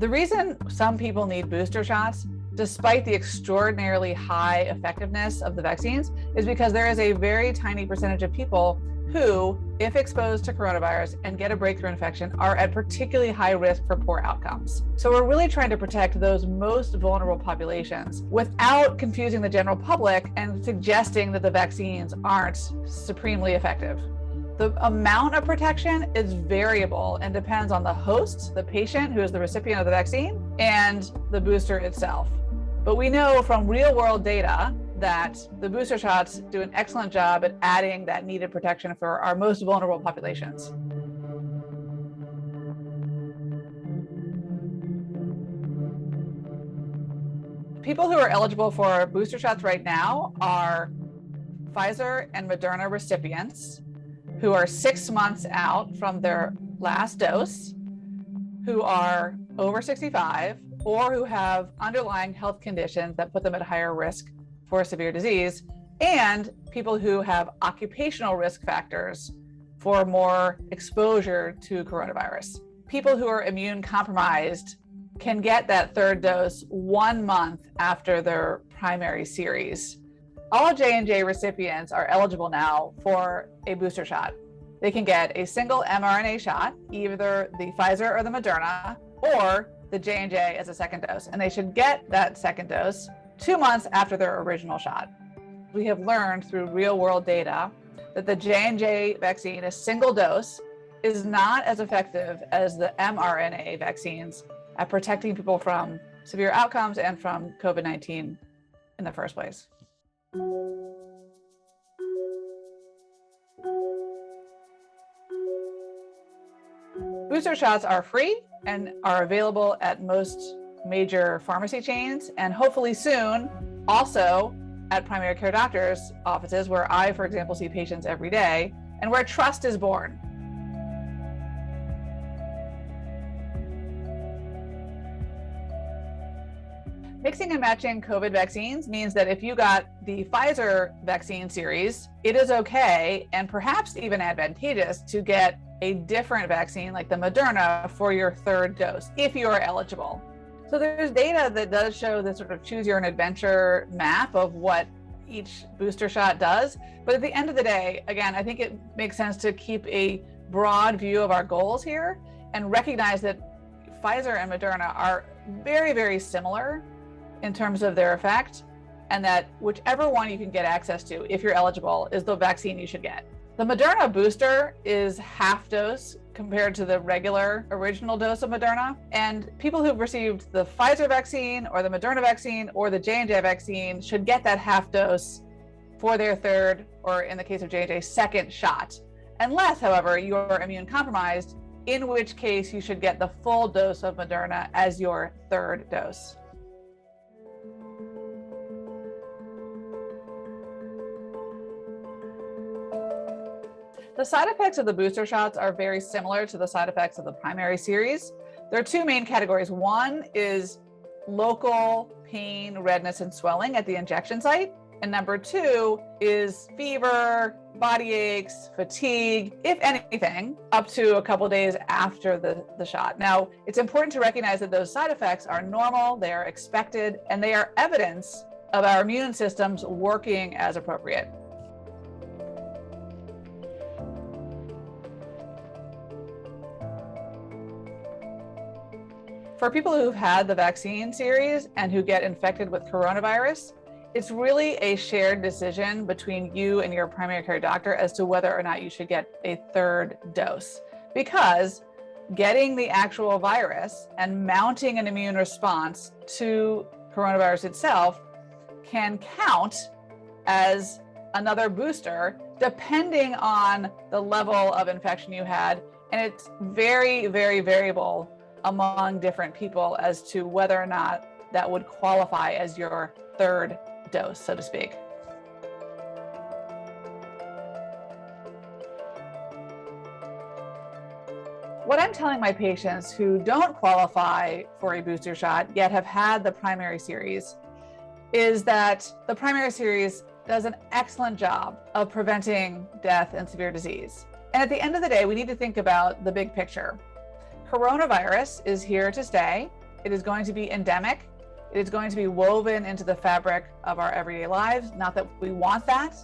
The reason some people need booster shots, despite the extraordinarily high effectiveness of the vaccines, is because there is a very tiny percentage of people who, if exposed to coronavirus and get a breakthrough infection, are at particularly high risk for poor outcomes. So we're really trying to protect those most vulnerable populations without confusing the general public and suggesting that the vaccines aren't supremely effective. The amount of protection is variable and depends on the host, the patient who is the recipient of the vaccine, and the booster itself. But we know from real-world data that the booster shots do an excellent job at adding that needed protection for our most vulnerable populations. People who are eligible for booster shots right now are Pfizer and Moderna recipients who are 6 months out from their last dose, who are over 65, or who have underlying health conditions that put them at higher risk for severe disease, and people who have occupational risk factors for more exposure to coronavirus. People who are immune compromised can get that third dose 1 month after their primary series. All J&J recipients are eligible now for a booster shot. They can get a single mRNA shot, either the Pfizer or the Moderna, or the J&J as a second dose. And they should get that second dose 2 months after their original shot. We have learned through real-world data that the J&J vaccine, a single dose, is not as effective as the mRNA vaccines at protecting people from severe outcomes and from COVID-19 in the first place. Booster shots are free and are available at most major pharmacy chains, and hopefully soon also at primary care doctors' offices, where I, for example, see patients every day, and where trust is born. Mixing and matching COVID vaccines means that if you got the Pfizer vaccine series, it is okay and perhaps even advantageous to get a different vaccine like the Moderna for your third dose, if you are eligible. So there's data that does show this sort of choose your own adventure map of what each booster shot does. But at the end of the day, again, I think it makes sense to keep a broad view of our goals here and recognize that Pfizer and Moderna are very, very similar in terms of their effect, and that whichever one you can get access to, if you're eligible, is the vaccine you should get. The Moderna booster is half dose compared to the regular original dose of Moderna. And people who've received the Pfizer vaccine or the Moderna vaccine or the J&J vaccine should get that half dose for their third, or in the case of J&J, second shot. Unless, however, you are immune compromised, in which case you should get the full dose of Moderna as your third dose. The side effects of the booster shots are very similar to the side effects of the primary series. There are two main categories. One is local pain, redness, and swelling at the injection site. And number two is fever, body aches, fatigue, if anything, up to a couple days after the shot. Now, it's important to recognize that those side effects are normal, they are expected, and they are evidence of our immune systems working as appropriate. For people who've had the vaccine series and who get infected with coronavirus, it's really a shared decision between you and your primary care doctor as to whether or not you should get a third dose. Because getting the actual virus and mounting an immune response to coronavirus itself can count as another booster depending on the level of infection you had. And it's very, very variable among different people as to whether or not that would qualify as your third dose, so to speak. What I'm telling my patients who don't qualify for a booster shot yet have had the primary series is that the primary series does an excellent job of preventing death and severe disease. And at the end of the day, we need to think about the big picture. Coronavirus is here to stay. It is going to be endemic. It is going to be woven into the fabric of our everyday lives. Not that we want that,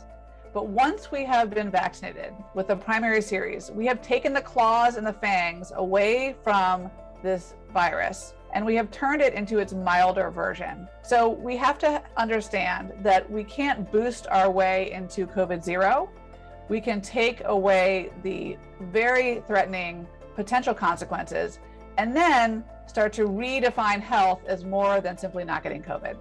but once we have been vaccinated with the primary series, we have taken the claws and the fangs away from this virus, and we have turned it into its milder version. So we have to understand that we can't boost our way into COVID-0. We can take away the very threatening potential consequences and then start to redefine health as more than simply not getting COVID.